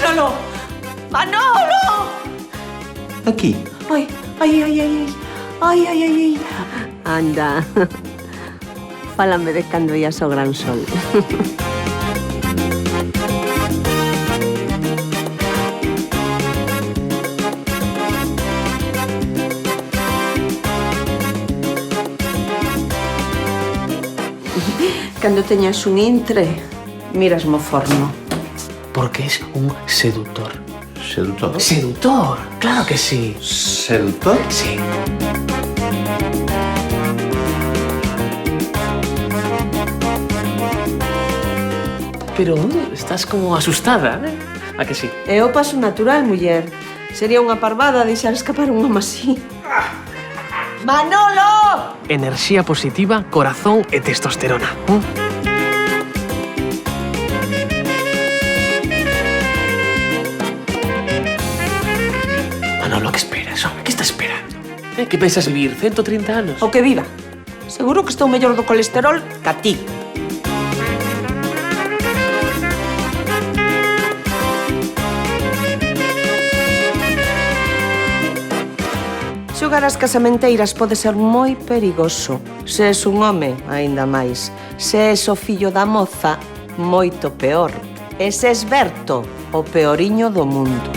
Manolo! Manolo! Aquí. Ai, ai, ai, ai, ai, ai, ai, ai. Anda, fálame de cando ías ao Gran Sol. Cando teñas un intre, mirasmo o forno. Porque es un seductor. ¿Seductor? ¡Seductor! ¡Claro que sí! ¿Seductor? Sí. Pero estás como asustada, ¿eh? ¿A que sí? É o paso natural, muller. Sería unha parvada deixar escapar un home así. Manolo! Enerxía positiva, corazón e testosterona. Manolo, que esperas, home? Que estás esperando? Que pensas vivir 130 anos? O que viva. Seguro que estou mellor do colesterol que a ti. Xogar ás casamenteiras pode ser moi perigoso. Se és un home, aínda máis. Se és o fillo da moza, moito peor. E se és Berto, o peoriño do mundo.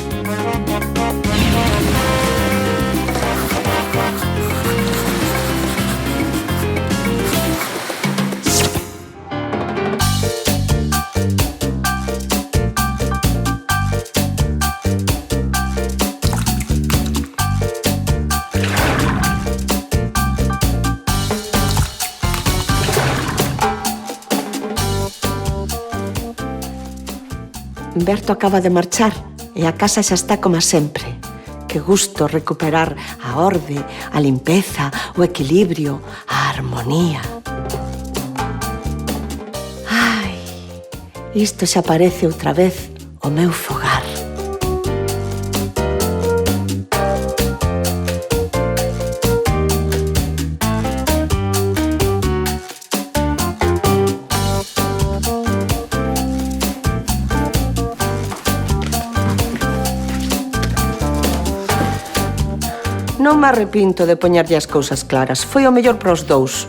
Berto acaba de marchar e a casa xa está como sempre. Que gusto recuperar a orde, a limpeza, o equilibrio, a armonía. Ai, isto xa parece outra vez o meu fogar. Non me arrepinto de poñerlle as cousas claras. Foi o mellor para os dous.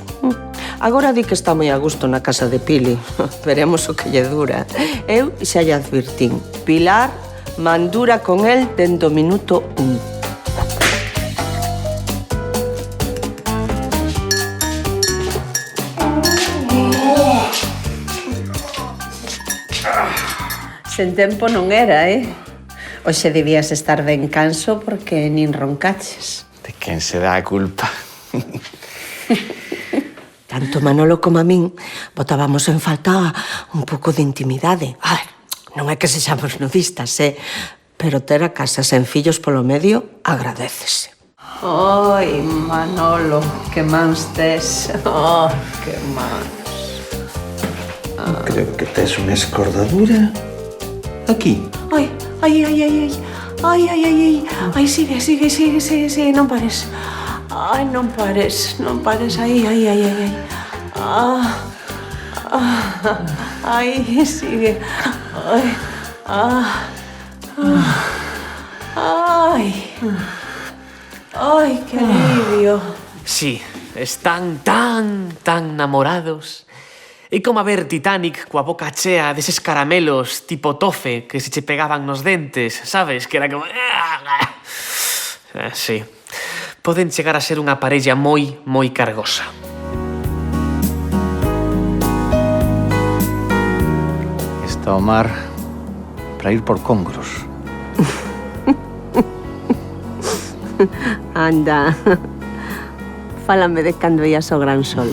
Agora di que está moi a gusto na casa de Pili. Veremos o que lle dura. Eu xa lle advirtín. Pilar mandura con el dende o minuto 1. Sen tempo non era, Hoxe debías estar ben canso porque nin roncaches. ¿De quen se dá a culpa? Tanto Manolo como a min botábamos en falta un pouco de intimidade. Ai, non é que sexamos nudistas, pero ter a casa sen fillos polo medio agradécese. Ai, Manolo, que mans tes. Oh, que mans. Creo que tes unha escordadura. Aquí. Ai, ai, ai, ai, ai. Ai, ai, ai, ai. Ai, sigue, non pares. Ai, non pares. Ai, ai, ai, ai, ai. Ai, sigue. Ai. Ai, que alivio. Sí, están tan namorados. É como a ver Titanic coa boca chea deses caramelos tipo tofe que se che pegaban nos dentes, sabes? Que era como... Sí. Poden chegar a ser unha parella moi cargosa. Está o mar para ir por congros. Anda, fálame de cando ías ao Gran Sol.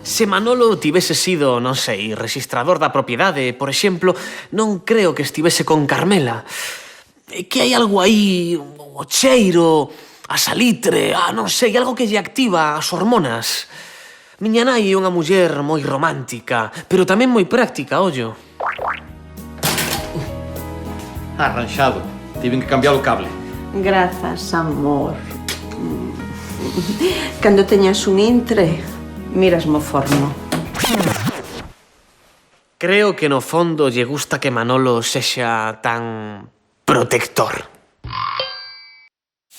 Se Manolo tivese sido, non sei, rexistrador da propiedade, por exemplo, non creo que estivese con Carmela. Que hai algo aí, o cheiro, a salitre, non sei, algo que lle activa as hormonas. Miña nai é unha muller moi romántica, pero tamén moi práctica, ollo. Arranxado. Tiven que cambiar o cable. Grazas, amor. Cando teñas un intre, mirasmo o forno. Creo que no fondo lle gusta que Manolo sexa tan protector.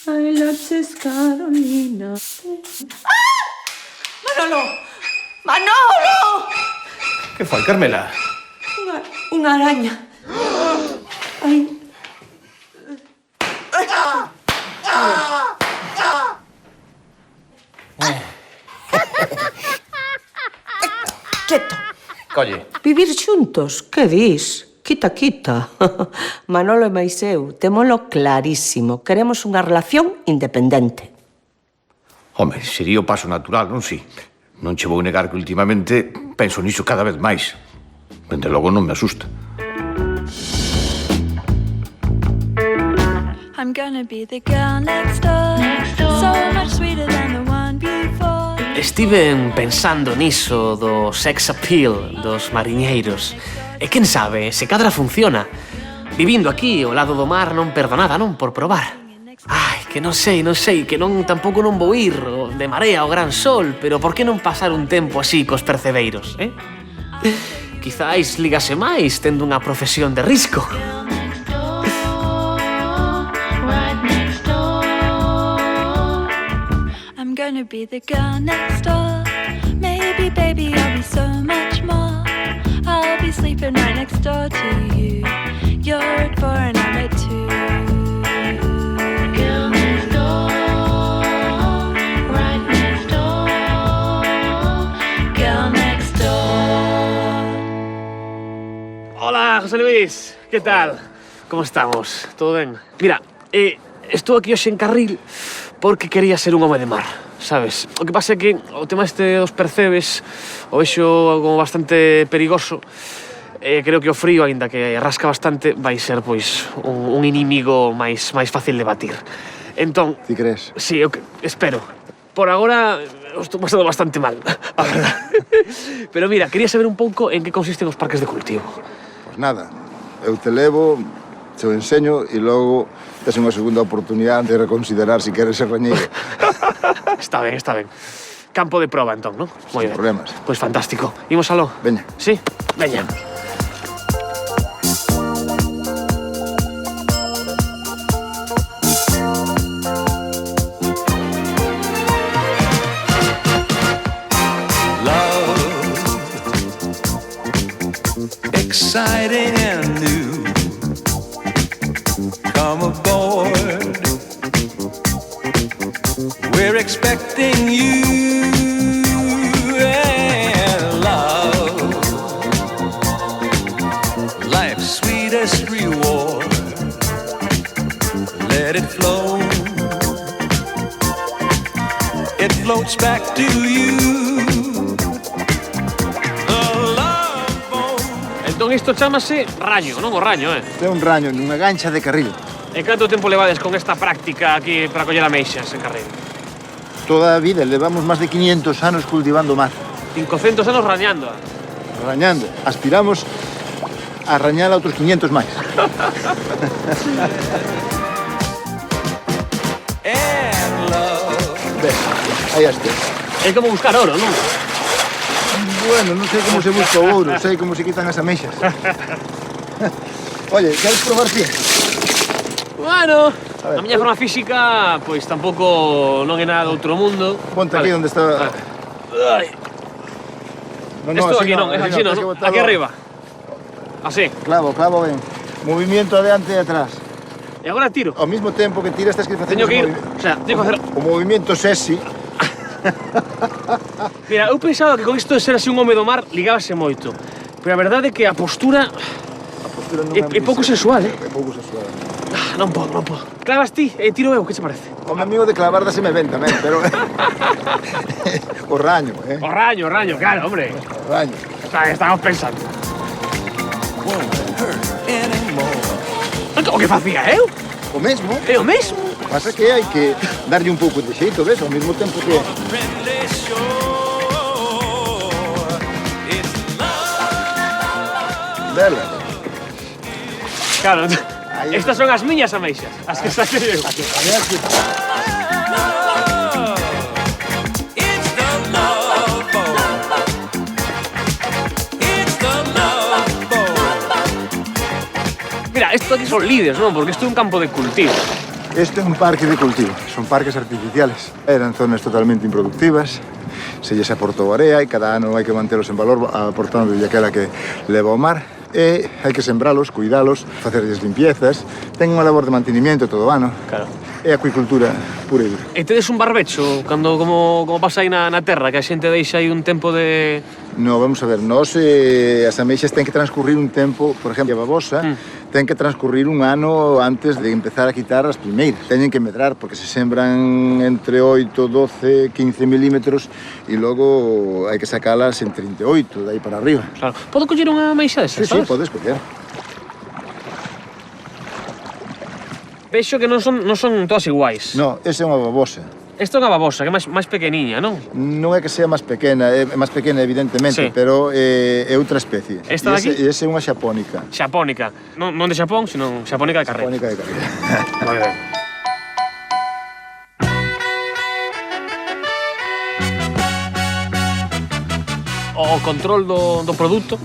Ay, laches, Carolina. ¡Ah! ¡Manolo! ¡Manolo! Que foi, Carmela? Unha araña. Ay. Quieto. Colle. Vivir xuntos? Que dis? Quita, quita. Manolo e máis eu, témolo clarísimo. Queremos unha relación independente. Home, sería o paso natural, non si? Non che vou negar que últimamente penso niso cada vez máis. Dende logo non me asusta. I'm gonna be the girl next door. So much sweeter than the one before. Estiven pensando niso do sex appeal dos mariñeiros. E quen sabe, se cadra funciona. Vivindo aquí, ao lado do mar, non perdo nada, non? Por probar. Ai, que non sei, que non tampouco non vou ir de marea ao gran sol, pero por que non pasar un tempo así cos percebeiros, eh? Quizáis ligase máis tendo unha profesión de risco. I'm gonna be the girl next door. Maybe, baby, I'll be so much more. I'll be sleeping right next door to you. You're at 4 and I'm at 2. Girl next door, right next door. Girl next door. Hola, José Luis, ¿qué tal? ¿Cómo estamos? ¿Todo ben? Mira, estou aquí hoxe en Carril porque quería ser un home de mar, sabes? O que pasa é que o tema este dos percebes o vexo como bastante perigoso. Creo que o frío, aínda que rasca bastante, vai ser, pois, un inimigo máis fácil de batir. Entón... Ti crees? Sí, espero. Por agora, o estou pasando bastante mal, a verdad. Pero mira, quería saber un pouco en que consisten os parques de cultivo. Pois nada, eu te levo, te o enseño e logo tes unha segunda oportunidade de reconsiderar se queres ser rañeiro. Está ben, está ben. Campo de proba, entón, non? Moi ben. Problemas. Pois fantástico. Imos aló? Veña. Sí? Veña. Exciting and new. Come aboard. We're expecting you and love. Life's sweetest reward. Let it flow. It floats back to you. Entón isto chamase raño, non o raño, É un raño nunha gancha de Carril. E canto tempo levades con esta práctica aquí para coller ameixas en Carril? Toda a vida levamos máis de 500 anos cultivando mar. 500 anos rañando. Rañando. Aspiramos a rañar a outros 500 máis. Ves, aí estes. É como buscar oro, non? Bueno, non sei como se busca o ouro, sei como se quitan as ameixas. Oye, queres probar ti? Bueno, a miña forma física, pois tampouco non é nada do outro mundo. Ponte aquí onde está... Ai. Esto aquí non, é así non, aquí arriba. Así. Clavo ben. Movimiento adiante e atrás. E agora tiro. Ao mesmo tempo que tiras, tens que facer... Teño que ir, o sea, teño que facer... O movimento sexy. Mira, eu pensaba que con isto de ser así un home do mar ligábase moito. Pero a verdade é que a postura é pouco sensual, É pouco sensual. Non podo. Clavas ti e tiro eu, que che parece? Home amigo de clavar dase me ven tamén, pero... O raño, O raño, claro, hombre. O raño. Estamos pensando. O que facía eu? O mesmo. É o mesmo? Pasa que hai que darlle un pouco de xeito, ves? Ao mesmo tempo que... Vela. Claro, estas son as miñas ameixas, as que saquei eu. It's the love esto aquí son lides, non? Porque isto é un campo de cultivo. Este é un parque de cultivo, son parques artificiales. Eran zonas totalmente improductivas, se lles aportou area e cada ano hai que mantelos en valor aportando aquela que leva ao mar. E hai que sembralos, cuidalos, facerlles limpiezas. Ten unha labor de mantenimiento todo o ano. Claro. É acuicultura pura e dura. E tedes un barbecho, cando como pasa aí na terra, que a xente deixa aí un tempo de... No, vamos a ver, nós as ameixas ten que transcurrir un tempo, por exemplo, a babosa, ten que transcurrir un ano antes de empezar a quitar as primeiras. Teñen que medrar, porque se sembran entre 8, 12, 15 milímetros e logo hai que sacalas en 38, de aí para arriba. Claro. Podo coller unha ameixa desas, Sí, sabes? podes coller. Vexo que non son todas iguais. No, esa é unha babosa. Esta é unha babosa, que é máis pequeniña, non? Non é que sea máis pequena, evidentemente, Sí. pero é outra especie. Esta de aquí? Esa é unha xapónica. Xapónica. Non de Xapón, sino xapónica de carrera. Xapónica de carrera. Moi ben. O control do produto.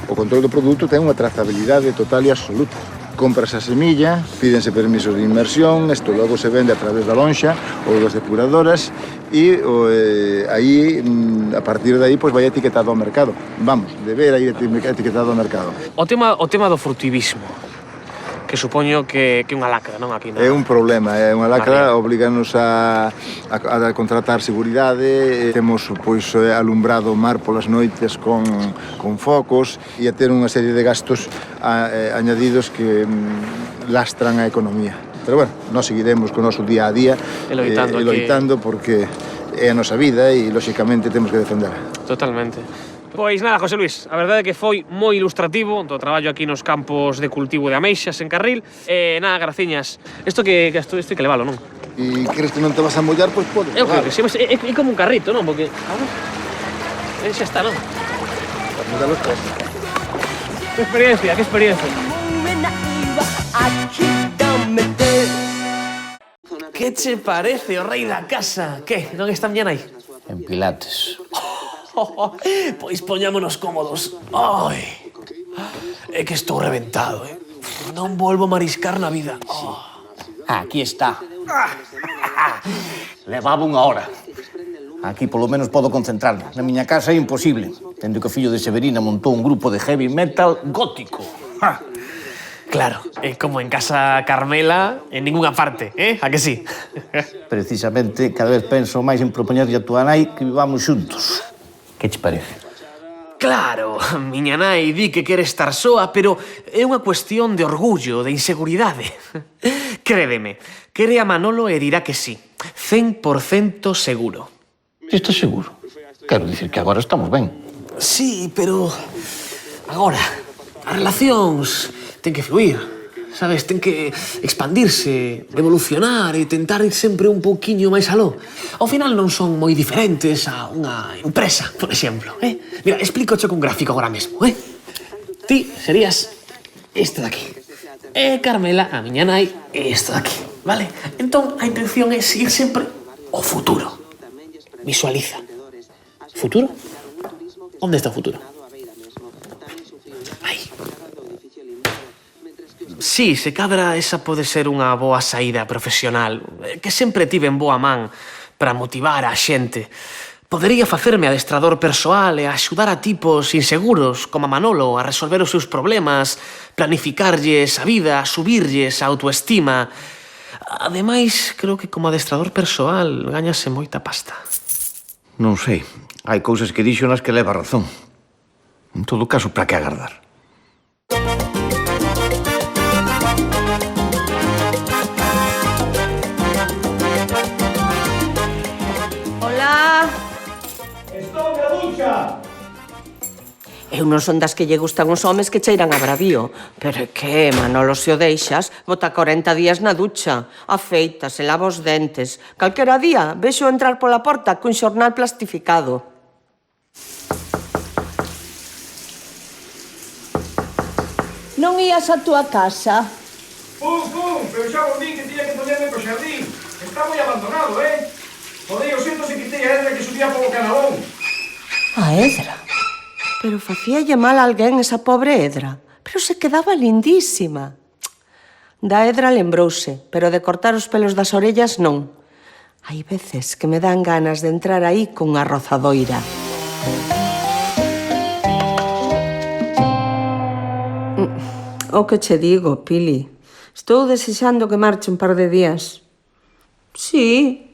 O control do produto ten unha trazabilidade total e absoluta. Compras a semilla, pídense permisos de inmersión, isto logo se vende a través da lonxa ou das depuradoras e aí, a partir de aí, pois vai etiquetado ao mercado. Vamos, deberá ir etiquetado ao mercado. O tema do frutivismo, que supoño que é unha lacra, non? Aquí na... É un problema, é unha lacra, obliganos a contratar seguridade, temos pois alumbrado o mar polas noites con focos e a ter unha serie de gastos añadidos que lastran a economía. Pero bueno, nós seguiremos con o noso día a día loitando porque é a nosa vida e lóxicamente temos que defendera. Totalmente. Pois nada, José Luis, a verdade é que foi moi ilustrativo do traballo aquí nos campos de cultivo de ameixas en Carril. Nada, graciñas. Isto que hai que levalo, non? E crees que non te vas a mollar, pois podes. Eu creo que sí, é como un carrito, non? Porque... xa está, non? Mira los tres. Que experiencia, que experiencia. Que che parece o rei da casa? Que, non está miña nai? En Pilates. Pois poñámonos cómodos. Ai, é que estou reventado, Non volvo a mariscar na vida. Aquí está. Levaba unha hora. Aquí polo menos podo concentrarme. Na miña casa é imposible. Tendo que o fillo de Severina montou un grupo de heavy metal gótico. Claro, é como en casa Carmela, en ninguna parte, A que sí? Precisamente, cada vez penso máis en propoñerlle a túa nai que vivamos xuntos. Que che parece? Claro, miña nai di que quere estar soa, pero é unha cuestión de orgullo, de inseguridade. Crédeme, quere a Manolo e dirá que sí. 100% seguro. Estás seguro? Quero dicir que agora estamos ben. Sí, pero... agora, as relacións ten que fluir, sabes? Ten que expandirse, evolucionar e tentar ir sempre un pouquiño máis aló. Ao final non son moi diferentes a unha empresa, por exemplo, Mira, explícoche con gráfico agora mesmo, Ti serías isto de aquí. E Carmela, a miña nai, isto de aquí, vale? Entón, a intención é seguir sempre o futuro. Visualiza. Futuro? Onde está o futuro? Aí. Sí, se cadra esa pode ser unha boa saída profesional, que sempre tiven boa man para motivar a xente. Podería facerme adestrador persoal e axudar a tipos inseguros, como a Manolo, a resolver os seus problemas, planificarlles a vida, subirlles a autoestima. Ademais, creo que como adestrador persoal gañase moita pasta. Non sei. Hai cousas que dixo nas que leva razón. En todo caso, para que agardar? Hola. Estou na ducha! Eu non son das que lle gustan os homes que cheiran a bravío. Pero é que, Manolo, se o deixas, bota 40 días na ducha. Afeita, se lava os dentes. Calquera día, vexo entrar pola porta cun xornal plastificado. Non ías a túa casa? Pum, pero xa vos di que tiña que poñerme pro xardín. Está moi abandonado, Podei o xento se quitei a Edra que subía polo canalón. A Edra? Pero facíalle mal a alguén esa pobre Edra. Pero se quedaba lindísima. Da hedra lembrouse, pero de cortar os pelos das orellas non. Hai veces que me dan ganas de entrar aí cunha rozadoira. O que che digo, Pili? Estou desexando que marche un par de días. Sí.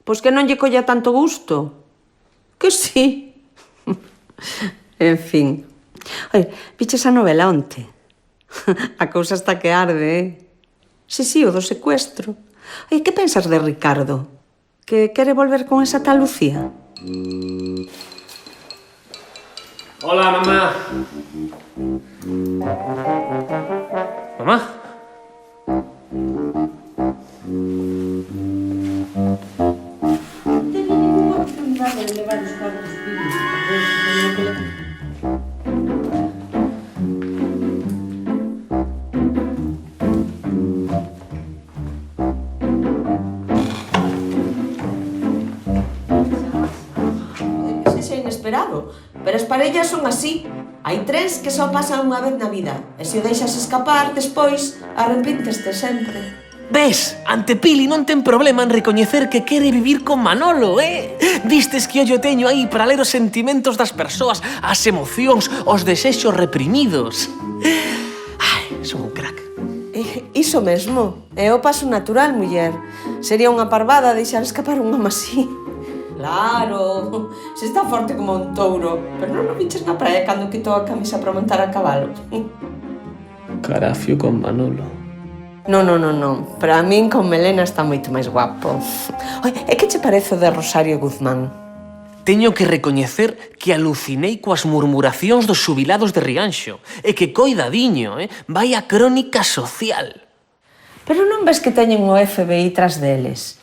Pois que non lle colla tanto gusto. Que sí. En fin. Oi, viches a novela onte? A cousa está que arde, eh? Sí, o do secuestro. Oi, que pensas de Ricardo? Que quere volver con esa tal Lucía? Hola, mamá. Mamá? Ese é inesperado, pero as parellas son así. Hai trens que só pasan unha vez na vida, e se o deixas escapar, despois arrepínteste sempre. Ves, ante Pili non ten problema en recoñecer que quere vivir con Manolo, eh? Vistes que yo teño aí para ler os sentimentos das persoas, as emocións, os desexos reprimidos. Ai, son un crack. Iso mesmo, é o paso natural, muller. Sería unha parvada deixar escapar un home así. Claro, se está forte como un touro, pero non o viches na praia cando quitou a camisa para montar a cabalo. Carafio con Manolo. Non. Para min con melena está moito máis guapo. Oi, e que che parece o de Rosario Guzmán? Teño que recoñecer que alucinei coas murmuracións dos xubilados de Rianxo e que coidadiño, vai a crónica social. Pero non ves que teñen o FBI tras deles?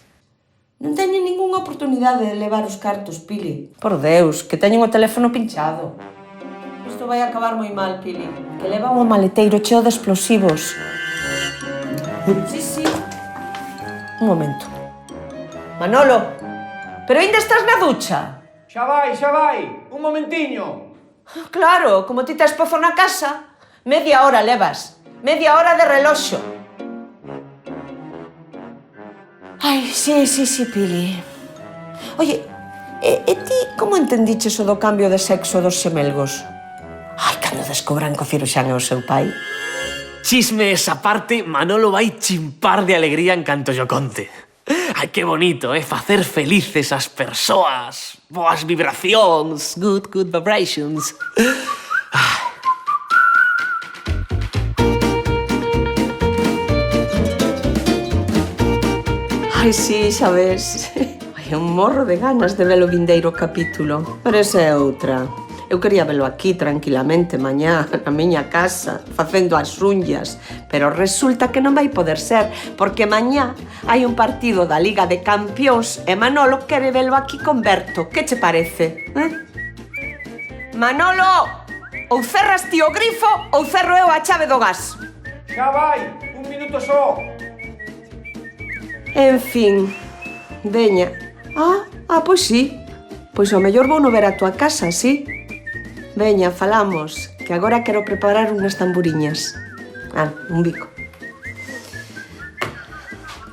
Non teñen ningunha oportunidade de levar os cartos, Pili. Por Deus, que teñen o teléfono pinchado. Isto vai acabar moi mal, Pili. Que levan un maleteiro cheo de explosivos. Sí. Un momento. Manolo, pero ainda estás na ducha? Xa vai, un momentiño. Claro, como ti tes pozo na casa, media hora levas. Media hora de reloxo. Ai, sí, Pili. Oye, e ti como entendiches o do cambio de sexo dos xemelgos? Ai, cando descubran que o cirurxán é o seu pai. Chisme esa parte, Manolo vai chimpar de alegría en canto yo conte. Ai, que bonito, facer felices as persoas. Boas vibracións, good vibrations. Ai, sí, xa ves. Ai, un morro de ganas de ver o vindeiro capítulo. Pero esa é outra. Eu quería velo aquí tranquilamente mañá, na miña casa, facendo as unllas, pero resulta que non vai poder ser, porque mañá hai un partido da Liga de Campións e Manolo quere velo aquí con Berto. Que che parece? Manolo! Ou cerras ti o grifo ou cerro eu a chave do gas. Xa vai, un minuto só. En fin, veña. Pois sí. Pois ao mellor vou no ver a tua casa, sí? Veña, falamos, que agora quero preparar unhas tamburiñas. Un bico.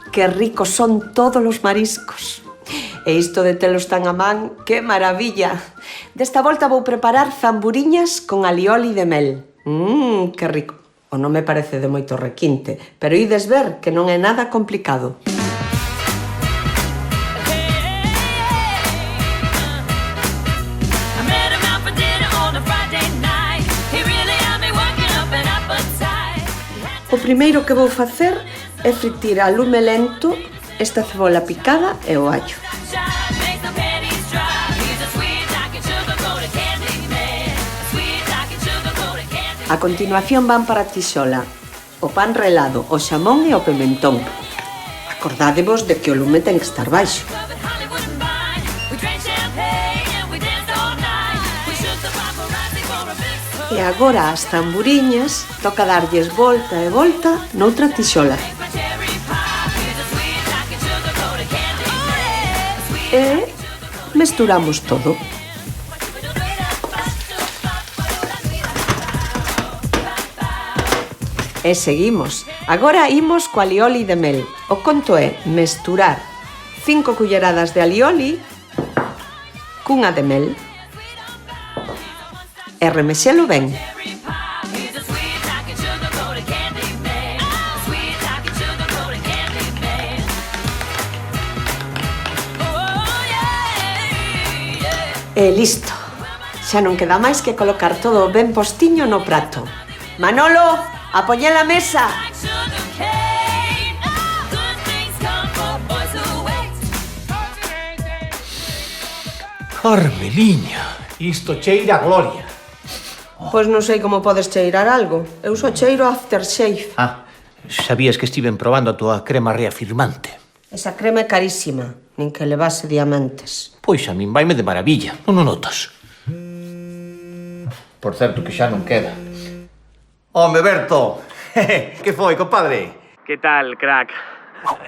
Que ricos son todos os mariscos. E isto de telos tan a man, que maravilla. Desta volta vou preparar zamburiñas con alioli de mel. Que rico. O non me parece de moito requinte, pero ides ver que non é nada complicado. O primeiro que vou facer é fritir a lume lento esta cebola picada e o allo. A continuación van para a tixola o pan relado, o xamón e o pimentón. Acordádevos de que o lume ten que estar baixo. E agora as zamburiñas toca darlles volta e volta noutra tixola. E mesturamos todo. E seguimos. Agora imos co alioli de mel. O conto é mesturar 5 culleradas de alioli cunha de mel e remexelo ben. E listo. Xa non queda máis que colocar todo ben postiño no prato. Manolo, a poñer a mesa. Carmeliña, isto cheira a gloria. Pois non sei como podes cheirar algo. Eu só cheiro aftershave. Sabías que estiven probando a tua crema reafirmante? Esa crema é carísima, nin que levase diamantes. Pois a min vaime de maravilla, non o notas? Por certo que xa non queda. Home, Berto! Que foi, compadre? Que tal, crack?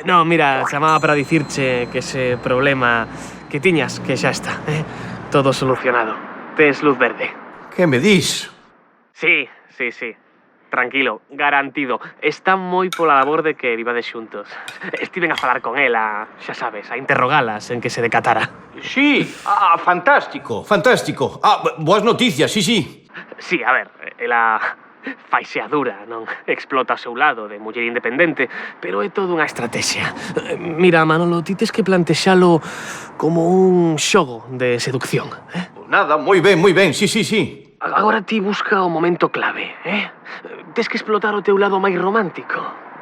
No, mira, chamaba para dicirche que ese problema que tiñas, que xa está, todo solucionado. Tes luz verde. Que me dis? Sí. Tranquilo, garantido. Está moi pola labor de que vivades xuntos. Estiven a falar con ela, xa sabes, a interrogalas en que se decatara. Sí, fantástico. Boas noticias, sí. Sí, a ver, ela faise a dura, non explota ao seu lado de muller independente, pero é toda unha estrategia. Mira, Manolo, ti tes que plantexalo como un xogo de seducción, Nada, moi ben, sí. Agora ti busca o momento clave, Tes que explotar o teu lado máis romántico,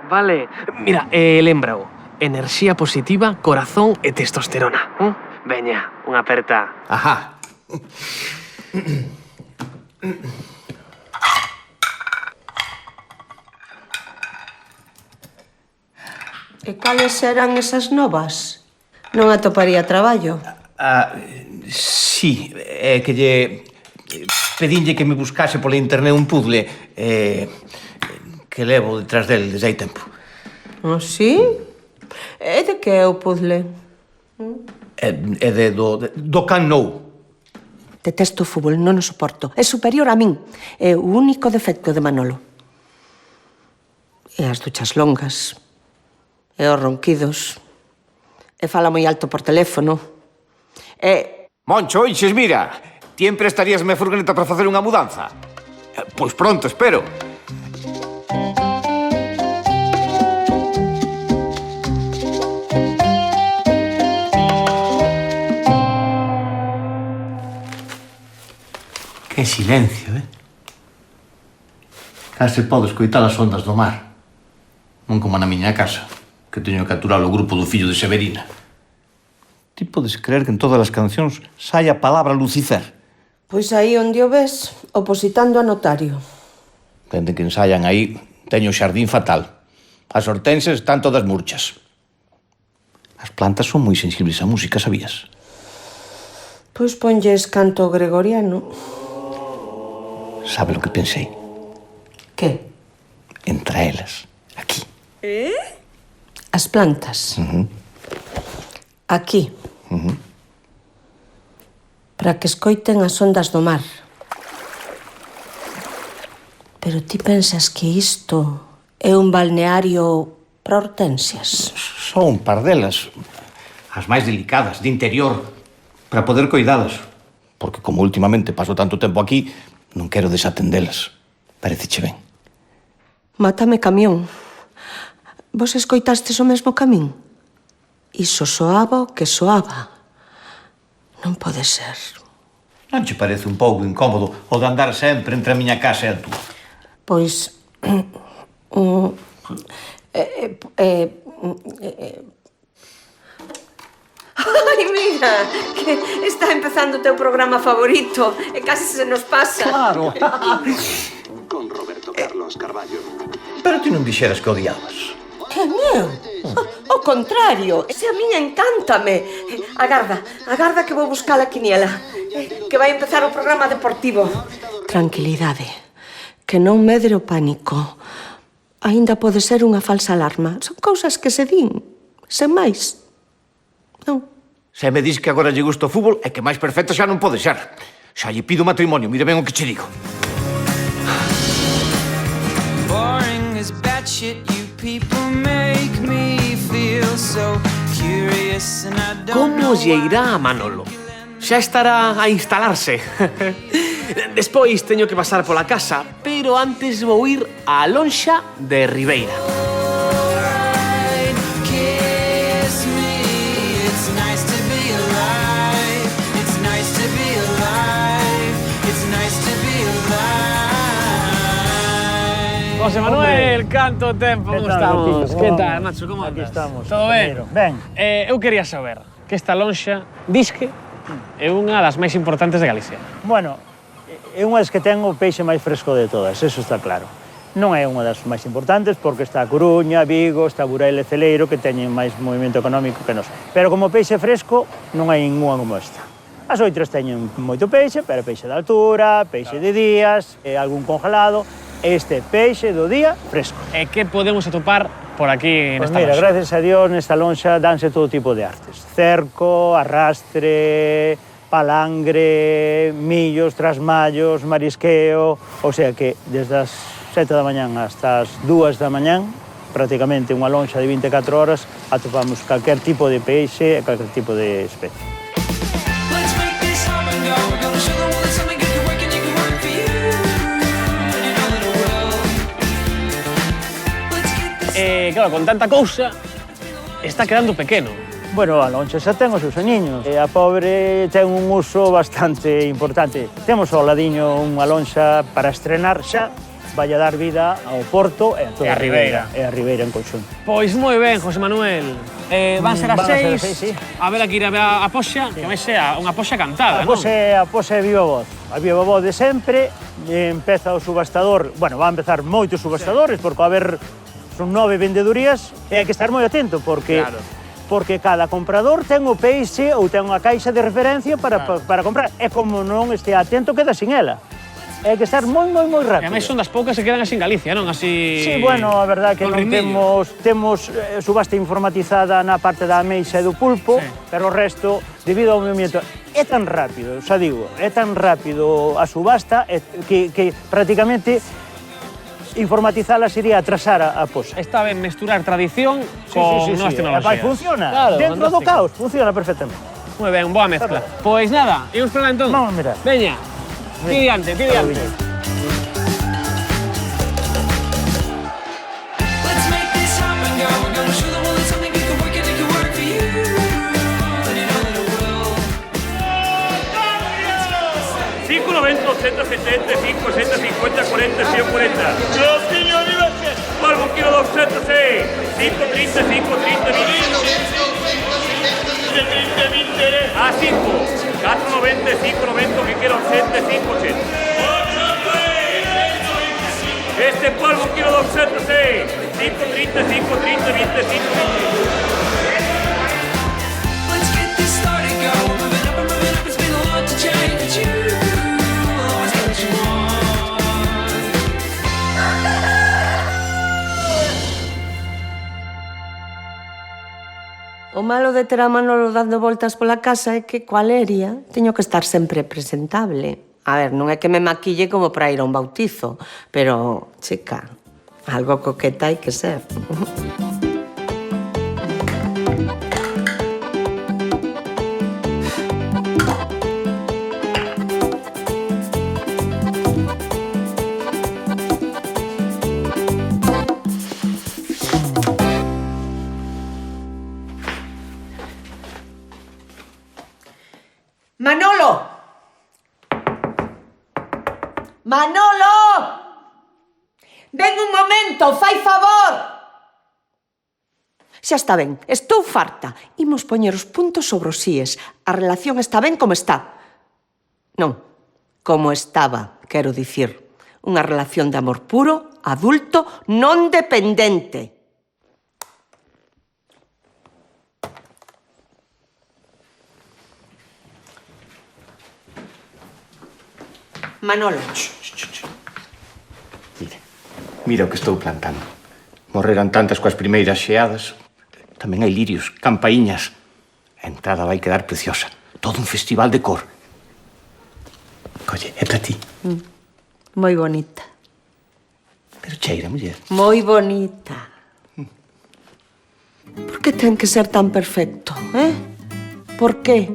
vale? Mira, lembrao, enerxía positiva, corazón e testosterona, Veña, unha aperta. Ajá. E cales eran esas novas? Non atoparía traballo. Sí, é que lle pedinlle que me buscase pola internet un puzzle que levo detrás del desde hai tempo. Sí? E de que é o puzzle? É do Camp Nou. Detesto o fútbol, non o soporto. É superior a min. É o único defecto de Manolo. E as duchas longas. E os ronquidos. E fala moi alto por teléfono. E... Moncho, oixes, mira, ti emprestaríasme a furgoneta para facer unha mudanza? Pois pronto, espero. Que silencio, Case podo escoitar as ondas do mar. Non como na miña casa, que teño que aturar o grupo do fillo de Severina. Ti podes creer que en todas as cancións sai a palabra Lucifer? Pois aí onde o ves, opositando a notario. Dende que ensayan aí, teño o xardín fatal. As hortenses están todas murchas. As plantas son moi sensibles á música, sabías? Pois ponlles canto gregoriano. Sabe lo que pensei? Que? Entre elas, aquí. As plantas. Aquí. Para que escoiten as ondas do mar. Pero ti pensas que isto é un balneario para hortensias? Só un par delas. As máis delicadas, de interior, para poder coidadas. Porque como últimamente paso tanto tempo aquí, non quero desatendelas. Pareceche ben. Mátame camión. Vos escoitastes o mesmo camín? Iso soaba o que soaba. Non pode ser. Non che parece un pouco incómodo o de andar sempre entre a miña casa e a túa? Pois... Ai, mira, que está empezando o teu programa favorito e case se nos pasa. Claro. Con Roberto Carlos Carballo. Pero ti non dixeras que odiabas. Que meu? O contrario, ese a min encántame. Agarda que vou buscar a quiniela. Que vai empezar o programa deportivo. Tranquilidade, que non medre o pánico. Aínda pode ser unha falsa alarma. Son cousas que se din, sen máis. Non. Se me dis que agora lle gusta o fútbol, é que máis perfecto xa non pode ser. Xa lle pido matrimonio, mire ben o que che digo. Boring is shit you people make me feel so curious and I don't Como lle irá a Manolo? Xa estará a instalarse. Despois teño que pasar pola casa, pero antes vou ir á lonxa de Ribeira. José Manuel, canto tempo, como estamos? Que tal, macho, como andas? Aquí estamos. Todo ben? Ben. Eu quería saber que esta lonxa, disque, é unha das máis importantes de Galicia. Bueno, é unha das que ten o peixe máis fresco de todas, eso está claro. Non é unha das máis importantes porque está a Coruña, Vigo, está Burela e Celeiro que teñen máis movimento económico que nos. Pero como peixe fresco non hai ninguna como esta. As outras teñen moito peixe, pero peixe de altura, peixe de días, algún congelado. Este peixe do día fresco. E que podemos atopar por aquí nesta Mira, lonxa? gracias a Dios, nesta lonxa danse todo tipo de artes. Cerco, arrastre, palangre, millos, trasmallos, marisqueo... O sea que, desde as 7 da mañán hasta as 2 da mañán, prácticamente unha lonxa de 24 horas, atopamos calquer tipo de peixe e calquer tipo de especie. Claro, con tanta cousa, está quedando pequeno. Bueno, a lonxa xa ten os seus añiños. E a pobre ten un uso bastante importante. Temos ao ladiño unha lonxa para estrenar xa, vai a dar vida ao Porto e a toda a Ribeira. E a Ribeira en conxunto. Pois moi ben, José Manuel. Van ser as 6, sí. A ver aquí ir a ver a poxa, que vai ser unha poxa cantada, non? A poxa é viva voz. A viva voz de sempre. Empeza o subastador. Bueno, van a empezar moitos subastadores, porque a haber son 9 vendedurías e hai que estar moi atento, porque porque cada comprador ten o peixe ou ten unha caixa de referencia para comprar. E como non este atento, queda sin ela. Hai que estar moi rápido. E ademais son das poucas que quedan así en Galicia, non? Así... Sí, bueno, a verdade que non temos subasta informatizada na parte da ameixa e do pulpo, pero o resto, debido ao movimento, é tan rápido, xa digo, é tan rápido a subasta que prácticamente informatizala sería atrasar a posa. Está ben mesturar tradición con novas tecnologías. Funciona, claro, dentro do caos, funciona perfectamente. Moi ben, boa mezcla. Pois nada, imos para lá entón. Vamos a mirar. Veña, ti diante, ti diante. $5.90, 875, 650, 40, 140. Palmo kilo 206, 5.30, 5.30, 20. A 5, 4.90, 5.90, que quiero 80, 5.80. Este palmo kilo 206, 5.30, 5.30, 25. O malo de ter a Manolo dando voltas pola casa é que, coa Leria, teño que estar sempre presentable. A ver, non é que me maquille como para ir a un bautizo, pero, chica, algo coqueta hai que ser. ¡Manolo! ¡Manolo! ¡Ven un momento, fai favor! Xa está ben, estou farta. Imos poñer os puntos sobre os síes. A relación está ben como está. Non, como estaba, quero dicir. Unha relación de amor puro, adulto, non dependente. Manolo. Mira o que estou plantando. Morreran tantas coas primeiras xeadas. Tamén hai lirios, campaíñas. A entrada vai quedar preciosa. Todo un festival de cor. Colle, é para ti. Moi bonita. Pero cheira, muller. Moi bonita. Por que ten que ser tan perfecto, eh? Por qué?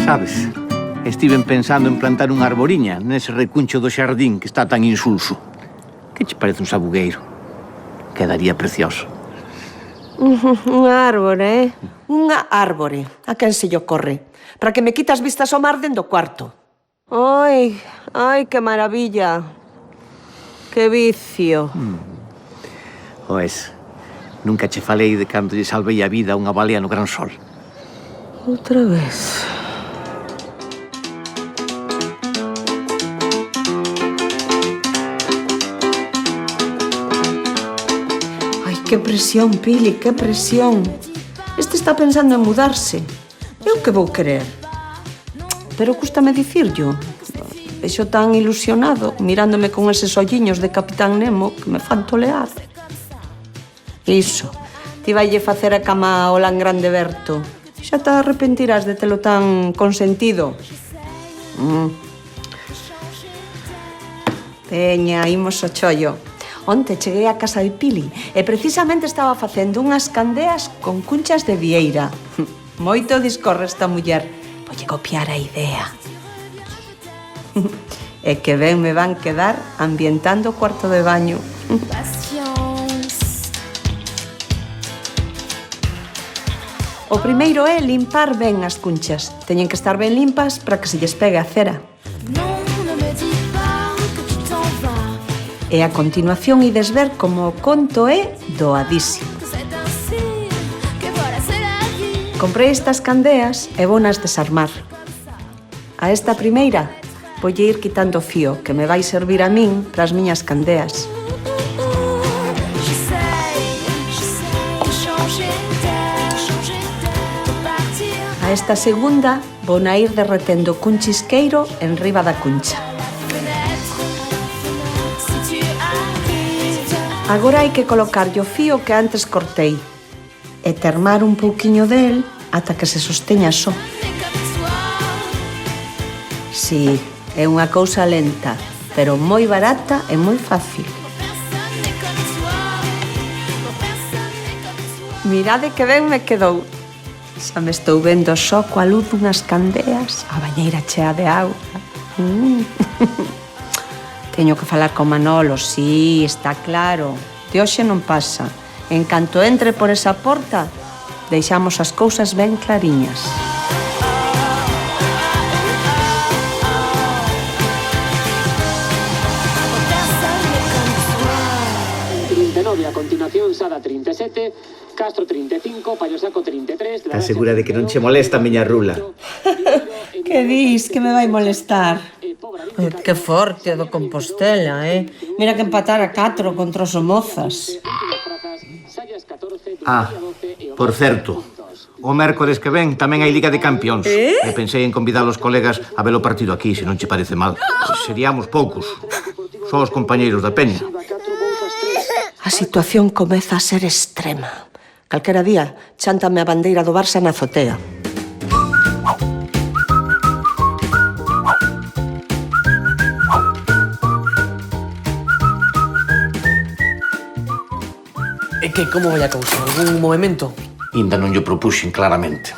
Sabes, estiven pensando en plantar unha arboriña nese recuncho do xardín que está tan insulso. Que che parece un sabugueiro? Quedaría precioso. Unha árbore, eh? Unha árbore. A quen se lle ocorre? Para que me quitas vistas ao mar dentro do cuarto. Ai, que maravilla. Que vicio. Oes, nunca che falei de cando lle salvei a vida a unha balea no Gran Sol. Outra vez. Que presión, Pili, que presión. Este está pensando en mudarse. Eu que vou querer? Pero cústame dicirlo. Vexo tan ilusionado, mirándome con eses olliños de Capitán Nemo que me fan tolear. Iso, ti vaille facer a cama ao lan grande Berto. Xa te arrepentirás de telo tan consentido. Veña, imos ao chollo. Onte cheguei a casa de Pili e precisamente estaba facendo unhas candeas con cunchas de vieira. Moito discorre esta muller. Voulle copiar a idea. E que ben me van quedar ambientando o cuarto de baño. O primeiro é limpar ben as cunchas. Teñen que estar ben limpas para que se lles pegue a cera. E a continuación ides ver como o conto é doadísimo. Comprei estas candeas e vonas desarmar. A esta primeira voulle ir quitando o fío que me vai servir a min para as miñas candeas. A esta segunda vona ir derretendo cun chisqueiro en riba da cuncha. Agora hai que colocarlle o fío que antes cortei e termar un pouquiño del ata que se sosteña só. Si, é unha cousa lenta, pero moi barata e moi fácil. Mirade que ben me quedou. Xa me estou vendo só coa luz dunhas candeas, a bañeira chea de auga. Teño que falar con Manolo, sí, está claro. De hoxe non pasa. En canto entre por esa porta, deixamos as cousas ben clariñas. A continuación, Sada 37, Castro 35, Payosaco 33... Estás segura de que non che molesta a miña rula? Que dis que me vai molestar? Que forte do Compostela, eh? Mira que empatar a 4 contra os Somozas. Ah, por certo, o mércores que ven tamén hai Liga de Campións. E pensei en convidar os colegas a ver o partido aquí, se non che parece mal. Seríamos poucos, só os compañeiros da Peña. A situación comeza a ser extrema. Calquera día, chántame a bandeira do Barça na azotea. E que, como vai a cousa? Algún movimento? Inda non llo propuxen claramente.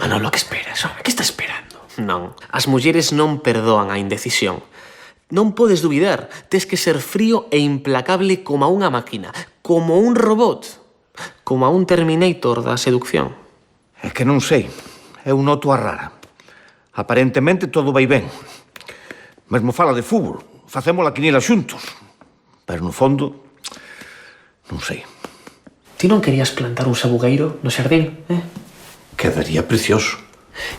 Manolo, que esperas? Que está esperando? Non. As mulleres non perdoan a indecisión. Non podes dubidar. Tes que ser frío e implacable como unha máquina. Como un robot. Como un Terminator da seducción. É que non sei. Eu noto a rara. Aparentemente todo vai ben. Mesmo fala de fútbol. Facemos a quiniela xuntos. Pero no fondo, non sei. Ti non querías plantar un sabugueiro no xardín, eh? Quedaría precioso.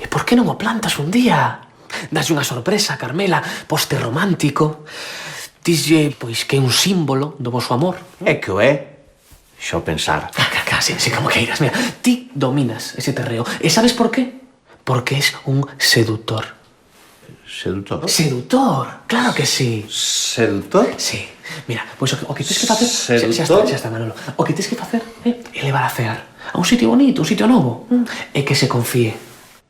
E por que non o plantas un día? Daslle unha sorpresa a Carmela, poste romántico. Dislle, pois, que é un símbolo do voso amor. É que o é. Xo pensar. Casi, como queiras. Mira, ti dominas ese terreo. E sabes por qué? Porque es un seductor. Sedutor? Sedutor, claro que sí. Sedutor? Sí. Mira, pois o que tens que facer... Sedutor? Xa está, Manolo. O que tens que facer é levar a Cear a un sitio bonito, un sitio novo. E que se confíe.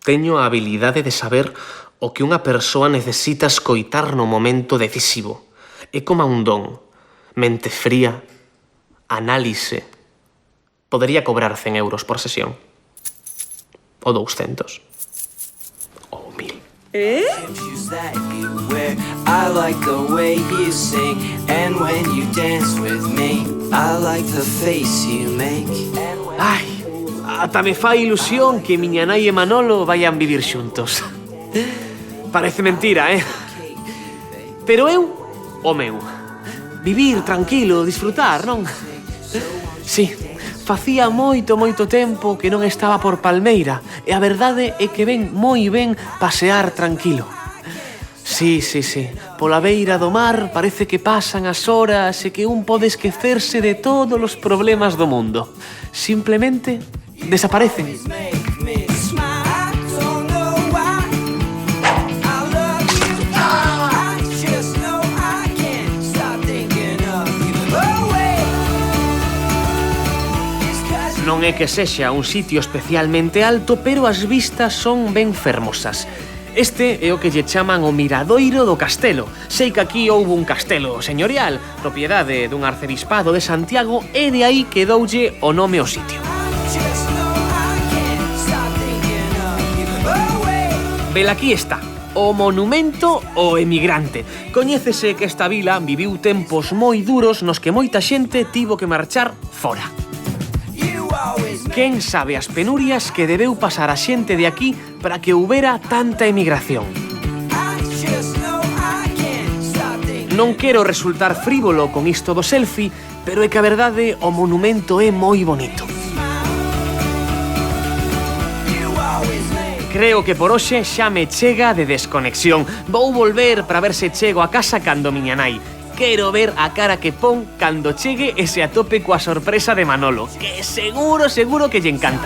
Teño a habilidade de saber o que unha persoa necesita escoitar no momento decisivo. É como un don. Mente fría, análise. Podería cobrar 100 euros por sesión. O 200. Ou 1000. I like the way you sing, and when you dance with me, I like the face you make. Ai, ata me fai ilusión que miña nai e Manolo vayan vivir xuntos. Parece mentira, Pero eu, o meu. Vivir tranquilo, disfrutar, non? Sí, facía moito tempo que non estaba por Palmeira e a verdade é que ven moi ben pasear tranquilo. Sí, pola beira do mar parece que pasan as horas e que un pode esquecerse de todos os problemas do mundo. Simplemente desaparecen. Non é que sexa un sitio especialmente alto, pero as vistas son ben fermosas. Este é o que lle chaman o Miradoiro do Castelo. Sei que aquí houbo un castelo señorial, propiedade dun arcebispado de Santiago, e de aí quedoulle o nome ao sitio. Velaquí está, o monumento ao emigrante. Coñécese que esta vila viviu tempos moi duros nos que moita xente tivo que marchar fora. Quen sabe as penurias que debeu pasar a xente de aquí para que houbera tanta emigración. Non quero resultar frívolo con isto do selfie, pero é que a verdade o monumento é moi bonito. Creo que por hoxe xa me chega de desconexión. Vou volver para ver se chego a casa cando miña nai. Quero ver a cara que pon cando chegue e se atope coa sorpresa de Manolo, que seguro que lle encanta.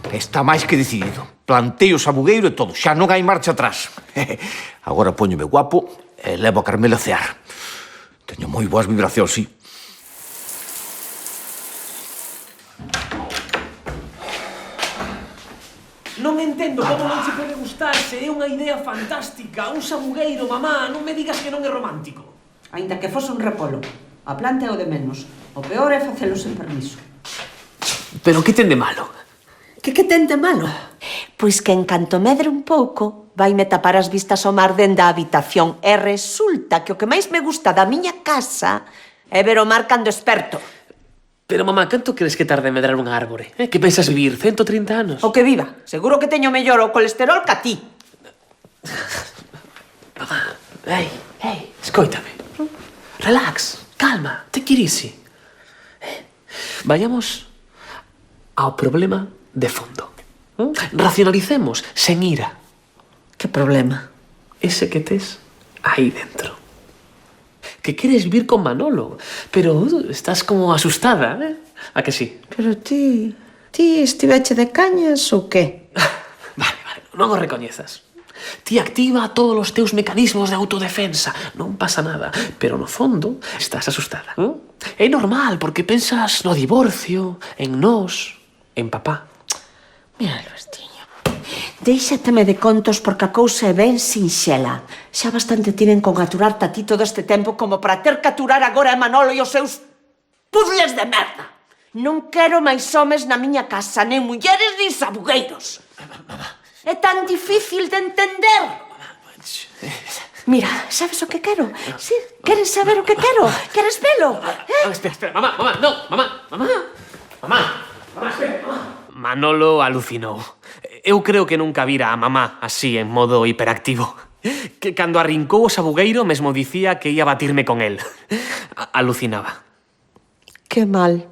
Está máis que decidido. Plantei o sabugueiro e todo, xa non hai marcha atrás. Agora póñome guapo e levo a Carmela a cear. Teño moi boas vibracións, sí. Non entendo como non se pode gustarse. É unha idea fantástica. Un sabugueiro, mamá. Non me digas que non é romántico. Ainda que fose un repolo. A planta é o de menos. O peor é facelo sen permiso. Pero que ten de malo? Que ten de malo? Pois que en canto medre un pouco, vaime tapar as vistas ao mar dende a habitación. E resulta que o que máis me gusta da miña casa é ver o mar cando esperto. Pero, mamá, canto crees que tarde en medrar unha árbore? Que pensas vivir 130 anos? O que viva. Seguro que teño mellor o colesterol que a ti. Mamá, escóitame. Relax, calma, take it easy. Vayamos ao problema de fondo. Racionalicemos, sen ira. Que problema? Ese que tes aí dentro. Que queres vivir con Manolo, pero estás como asustada, A que sí? Pero ti estiveche de cañas ou que? Vale, non o recoñezas. Ti activa todos os teus mecanismos de autodefensa. Non pasa nada, pero no fondo estás asustada. É normal, porque pensas no divorcio, en nós, en papá. Mira, Albertiño, déixateme de contos porque a cousa é ben sinxela. Xa bastante tiven con aturarte a ti todo este tempo como para ter que aturar agora a Manolo e os seus puzzles de merda. Non quero máis homes na miña casa, nen mulleres nin sabugueiros. É tan difícil de entender. Mira, sabes o que quero? Sí, queres saber o que quero? Queres velo? Espera, mamá, espera. Manolo alucinou. Eu creo que nunca vira a mamá así en modo hiperactivo. Que cando arrincou o sabugueiro mesmo dicía que ia batirme con el. Alucinaba. Que mal.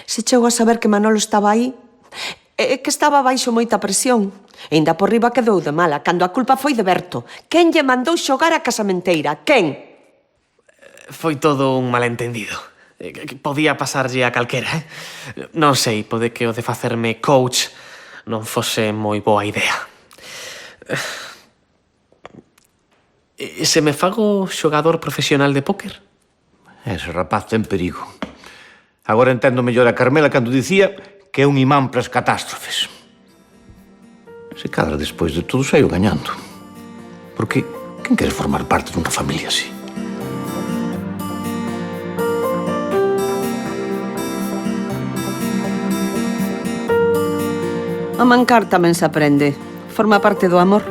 Se chego a saber que Manolo estaba aí, É que estaba baixo moita presión. E ainda por riba quedou de mala, cando a culpa foi de Berto. Quen lle mandou xogar a casamenteira? Quen? Foi todo un malentendido. Podía pasarlle a calquera, Non sei, pode que o de facerme coach non fose moi boa idea. Se me fago xogador profesional de póker? Ese rapaz ten perigo. Agora entendo mellor a Carmela cando dicía que é un imán para as catástrofes. Se cadra despois de todo saio gañando. Porque quen quere formar parte dunha familia así? A mancar tamén se aprende. Forma parte do amor.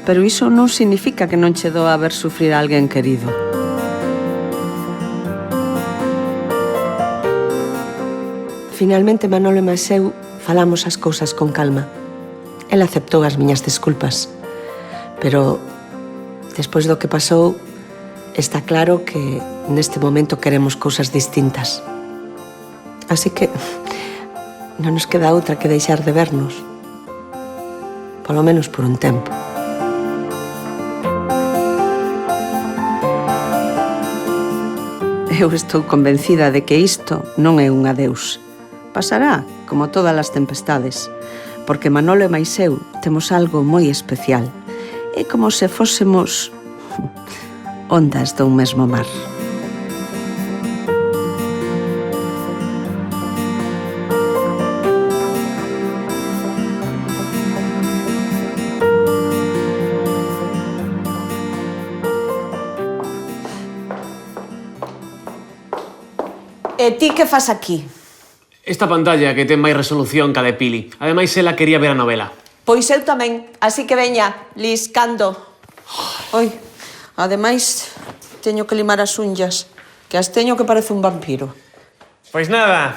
Pero iso non significa que non che doa ver sufrir a alguén querido. Finalmente, Manolo e máis eu falamos as cousas con calma. El aceptou as miñas desculpas. Pero, despois do que pasou, está claro que neste momento queremos cousas distintas. Así que non nos queda outra que deixar de vernos. Polo menos por un tempo. Eu estou convencida de que isto non é un adeus. Pasará, como todas as tempestades, porque Manolo e máis eu temos algo moi especial. É como se fósemos ondas dun mesmo mar. E ti que fas aquí? Esta pantalla que ten máis resolución que a de Pili. Ademais, ela quería ver a novela. Pois eu tamén, así que veña, liscando. Oi, ademais, teño que limar as unllas, que as teño que parece un vampiro. Pois nada,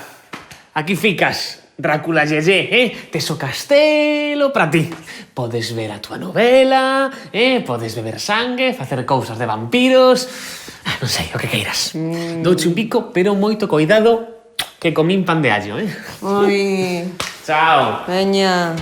aquí ficas, Drácula Yeye, Tes o castelo pra ti. Podes ver a túa novela, podes beber sangue, facer cousas de vampiros... Non sei, o que queiras. Douche un bico, pero moito coidado que comín pan de allo, Oi. Chao. Veña.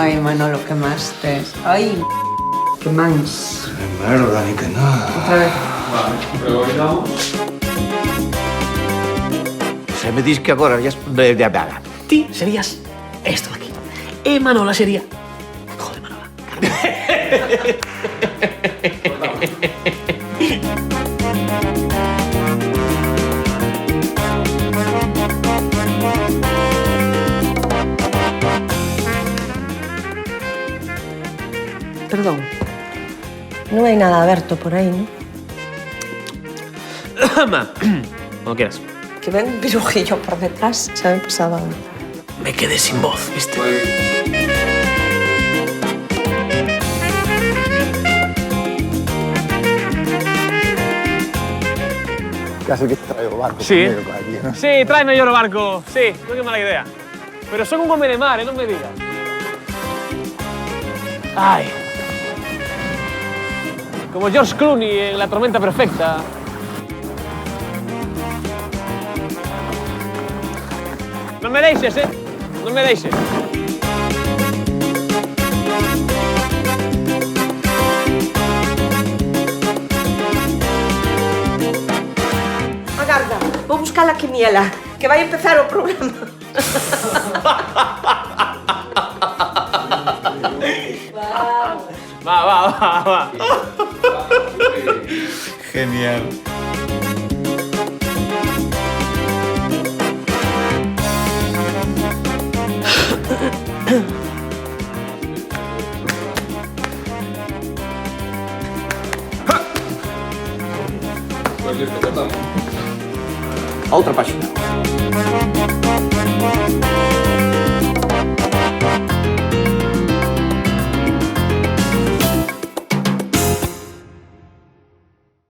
Ai, Manolo, que máis tes? Ai, que máis. Merda, ni que nada. Outra vez. Vale, pero oigamos. Se me dis que agora ya... Ti serías esto de aquí. E Manola sería... Joder, Manola. Perdón. Non hai nada aberto por aí, non? Como quieras. Que ven un pirujillo por detrás, xa me pasaba. Me quedé sin voz, ¿viste? Casi que trae o barco Sí. conmigo aquí, ¿no? Sí, tráeme yo el barco. Sí, no es mala idea. Pero son un hombre de mar, no me digas. Ay. Como George Clooney en La tormenta perfecta. No me deixes, No me deixes. Agarda, vou buscar a quiniela, que vai empezar o programa. Va. Genial. Pues listo, cortamos. Outra página.